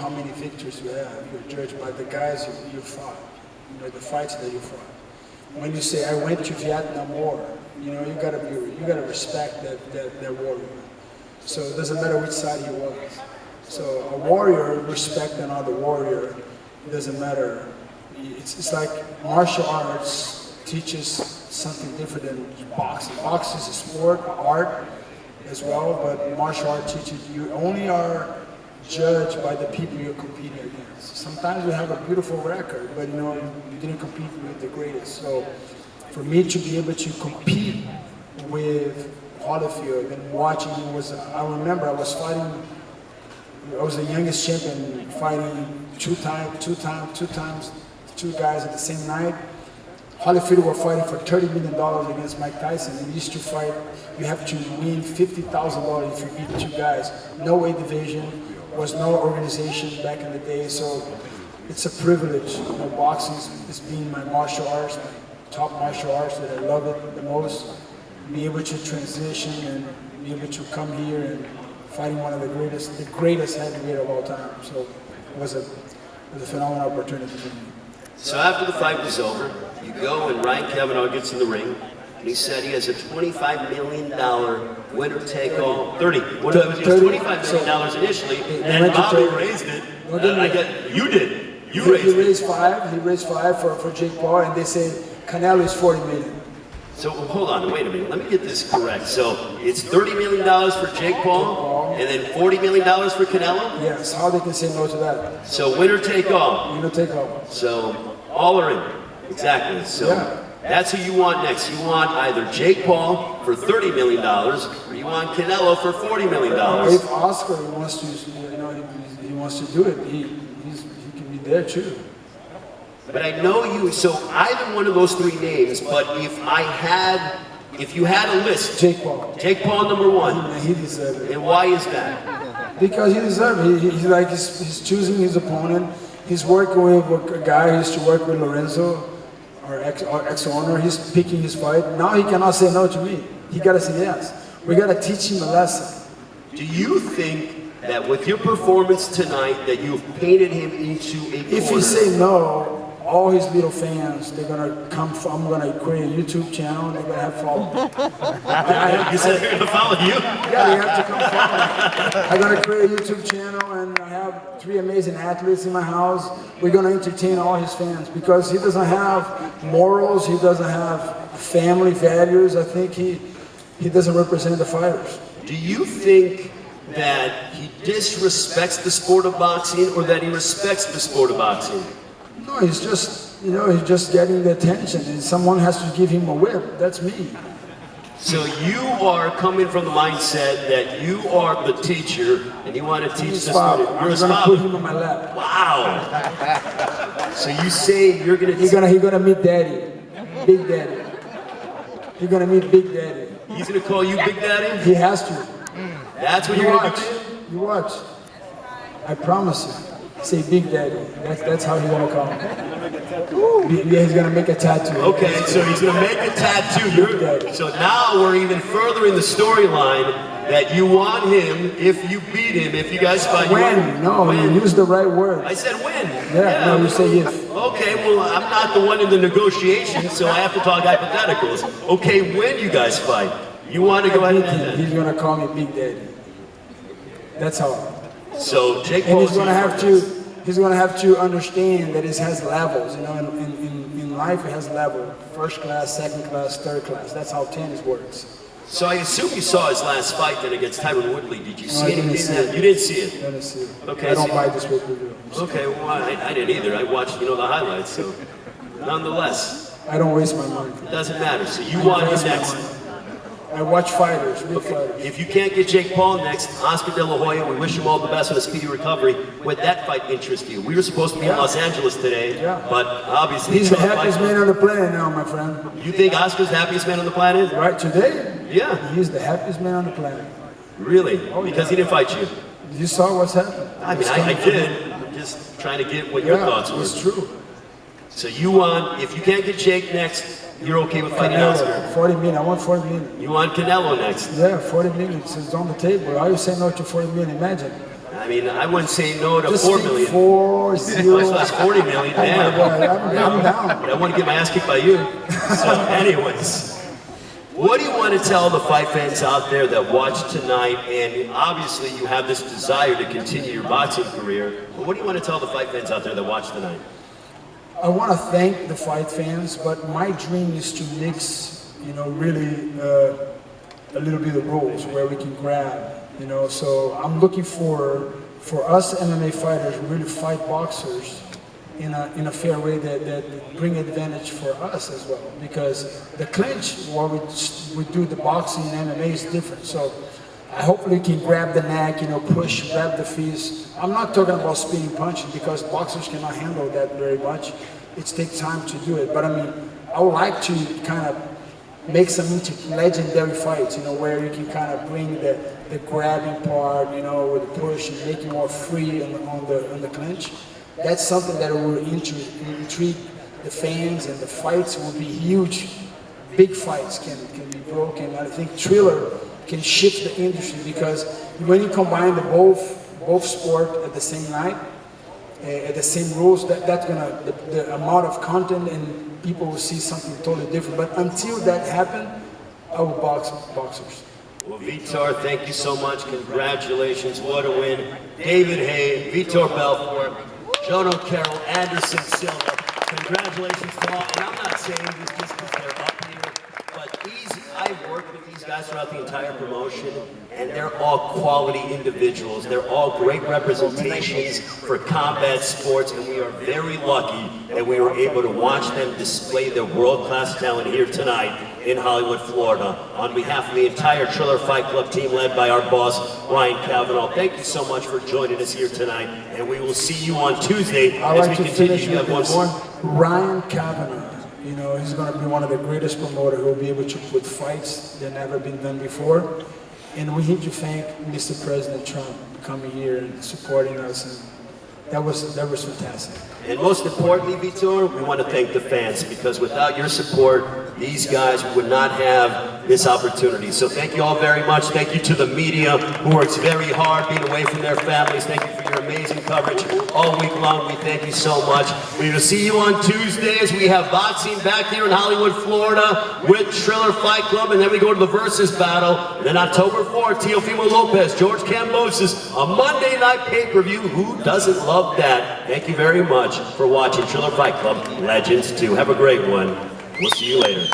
how many victories you have. You're judged by the guys you fought, you know, the fights that you fought. When you say, I went to Vietnam War, you know, you gotta respect that warrior. So it doesn't matter which side he was. So a warrior respecting another warrior, it doesn't matter. It's like martial arts teaches something different than boxing. Boxing is a sport, art as well, but martial art teaches you only are judged by the people you're competing against. Sometimes you have a beautiful record, but you know, you didn't compete with the greatest. So for me to be able to compete with Holyfield and watching him was, I remember I was fighting, I was the youngest champion fighting two guys at the same night. Holyfield were fighting for $30 million against Mike Tyson, and used to fight, you have to win $50,000 if you beat two guys. No weight division, was no organization back in the day, so it's a privilege. You know, boxing is being my martial arts, my top martial arts that I love it the most. Be able to transition and be able to come here and fighting one of the greatest heavyweight of all time. So it was a phenomenal opportunity for me. So after the fight was over, you go and Ryan Kavanaugh gets in the ring, and he said he has a $25 million winner-take-all, 30. What it was $25 million initially, and Bobby raised it. You did. You raised it. He raised five for Jake Paul, and they say Canelo is $40 million. So hold on, wait a minute. Let me get this correct. So it's $30 million for Jake Paul, and then $40 million for Canelo? Yes. How they can say no to that? So winner take all. Winner take all. So all are in. Exactly. So that's who you want next. You want either Jake Paul for $30 million, or you want Canelo for $40 million. If Oscar wants to, you know, he wants to do it, he can be there too. But I know you, so either one of those three names, but if you had a list. Jake Paul. Jake Paul number one. He deserves it. And why is that? Because he deserves it. He's choosing his opponent. He's working with a guy who used to work with Lorenzo, our ex-owner. He's picking his fight. Now he cannot say no to me. He gotta say yes. We gotta teach him a lesson. Do you think that with your performance tonight that you've painted him into a corner? If he say no, all his little fans, they're gonna come. I'm gonna create a YouTube channel, and they're gonna have follow. You said they're gonna follow you? Yeah, they have to come follow me. I'm gonna create a YouTube channel, and I have 3 amazing athletes in my house. We're gonna entertain all his fans because he doesn't have morals. He doesn't have family values. I think he doesn't represent the fighters. Do you think that he disrespects the sport of boxing, or that he respects the sport of boxing? No, he's just, you know, he's just getting the attention, and someone has to give him a whip. That's me. So you are coming from the mindset that you are the teacher, and you want to teach the student. You're his father. I'm gonna put him on my lap. Wow. So you say you're gonna. He's gonna meet Daddy, Big Daddy. You're gonna meet Big Daddy. He's gonna call you Big Daddy? He has to. That's what you're gonna do? You watch. I promise you. Say Big Daddy. That's how he's gonna call him. Yeah, he's gonna make a tattoo. Okay, so he's gonna make a tattoo. So now we're even further in the storyline that you want him, if you beat him, if you guys fight. Win. No, you use the right word. I said win. Yeah, no, you say if. Okay, well, I'm not the one in the negotiation, so I have to talk hypotheticals. Okay, when you guys fight, you want to go ahead and he's gonna call me Big Daddy. That's how. So Jake Paul. And he's gonna have to understand that it has levels. You know, in life it has level. First class, second class, third class. That's how tennis works. So I assume you saw his last fight then against Tyron Woodley. Did you see anything? You didn't see it. I didn't see it. Okay. I don't buy this pay-per-view. Okay, well I didn't either. I watched, you know, the highlights. So nonetheless. I don't waste my money. It doesn't matter. So you want him next. I watch fighters, real fighters. If you can't get Jake Paul next, Oscar De La Hoya, we wish him all the best on a speedy recovery. Would that fight interest you? We were supposed to be in Los Angeles today, but obviously... He's the happiest man on the planet now, my friend. You think Oscar's the happiest man on the planet? Right, today? Yeah. He's the happiest man on the planet. Really? Oh, because he didn't fight you? You saw what's happened. I mean, I did. I'm just trying to get what your thoughts were. It's true. So you want, if you can't get Jake next, you're okay with fighting Oscar? 40 million, I want 40 million. You want Canelo next? Yeah, 40 million, it's on the table. How you say no to 40 million, imagine. I mean, I wouldn't say no to Just 4 million. 4 0. That's 40 million. Damn. I'm down. But I want to get my ass kicked by you. So, anyways, what do you want to tell the fight fans out there that watch tonight? And obviously, you have this desire to continue your boxing career. But what do you want to tell the fight fans out there that watch tonight? I want to thank the fight fans, but my dream is to mix, you know, really a little bit of rules where we can grab. You know, so I'm looking for us MMA fighters really fight boxers in a fair way that bring advantage for us as well. Because the clinch, what we do the boxing and MMA is different. So I hopefully can grab the neck, you know, push, grab the fist. I'm not talking about spinning punching because boxers cannot handle that very much. It takes time to do it. But I mean, I would like to kind of make some legendary fights, you know, where you can kind of bring the grabbing part, you know, with the push and make it more free on the clinch. That's something that will intrigue the fans, and the fights will be huge. Big fights can be broken. I think Triller can shift the industry because when you combine both sport at the same night, at the same rules, that's gonna the amount of content and people will see something totally different. But until that happens, I will box boxers. Well, Vitor, thank you so much. Congratulations. What a win. David Haye, Vitor Belfort, Jono Carroll, Anderson Silva. Congratulations to all. And I'm not saying this just because they're up here, but I've worked with these guys throughout the entire promotion, and they're all quality individuals. They're all great representations for combat sports, and we are very lucky that we were able to watch them display their world-class talent here tonight in Hollywood, Florida. On behalf of the entire Triller Fight Club team led by our boss, Ryan Cavanaugh, thank you so much for joining us here tonight, and we will see you on Tuesday as we continue. You have one more? Ryan Cavanaugh. You know, he's going to be one of the greatest promoters who will be able to put fights that never been done before. And we need to thank Mr. President Trump coming here and supporting us. And that was fantastic. And most importantly, Vitor, we want to thank the fans, because without your support, these guys would not have this opportunity. So thank you all very much. Thank you to the media who works very hard being away from their families. Thank you for your amazing coverage all week long. We thank you so much. We will see you on Tuesday as we have boxing back here in Hollywood, Florida with Triller Fight Club, and then we go to the Versus battle. And then October 4th, Teofimo Lopez, George Kambosos, a Monday night pay-per-view. Who doesn't love that? Thank you very much for watching Triller Fight Club Legends 2. Have a great one. We'll see you later.